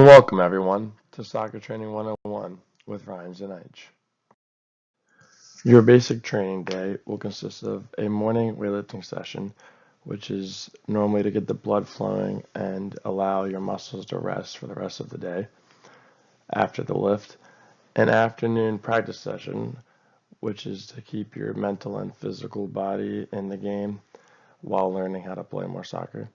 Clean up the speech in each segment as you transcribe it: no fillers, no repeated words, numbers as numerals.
Welcome everyone to Soccer Training 101 with Ryan Zinaich. Your basic training day will consist of a morning weightlifting session, which is normally to get the blood flowing and allow your muscles to rest for the rest of the day. After the lift, an afternoon practice session, which is to keep your mental and physical body in the game while learning how to play more soccer.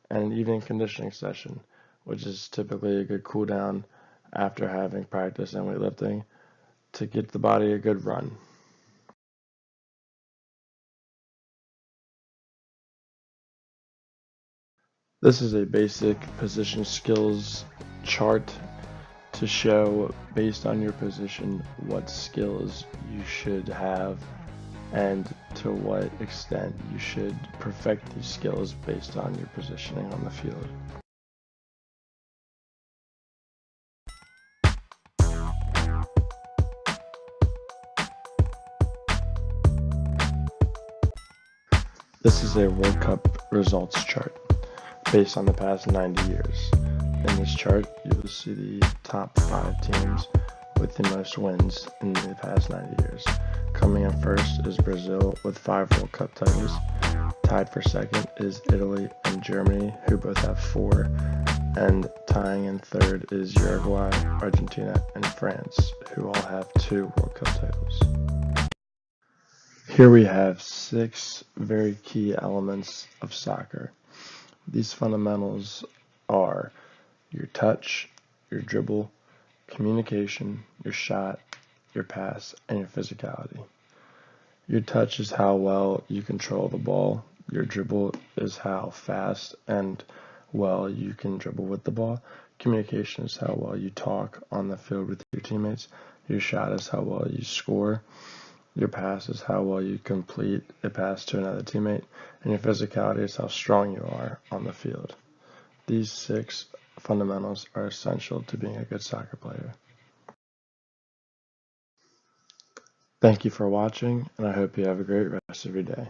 And an evening conditioning session, which is typically a good cool down after having practice and weightlifting to get the body a good run. This is a basic position skills chart to show, based on your position, what skills you should have and to what extent you should perfect these skills based on your positioning on the field. This is a World Cup results chart based on the past 90 years. In this chart, you will see the top 5 teams with the most wins in the past 90 years. Coming in first is Brazil with 5 World Cup titles. Tied for second is Italy and Germany, who both have 4. And tying in third is Uruguay, Argentina, and France, who all have 2 World Cup titles. Here we have 6 very key elements of soccer. These fundamentals are your touch, your dribble, communication, your shot, your pass, and your physicality. Your touch is how well you control the ball. Your dribble is how fast and well you can dribble with the ball. Communication is how well you talk on the field with your teammates. Your shot is how well you score. Your pass is how well you complete a pass to another teammate. And your physicality is how strong you are on the field. These 6 fundamentals are essential to being a good soccer player. Thank you for watching, and I hope you have a great rest of your day.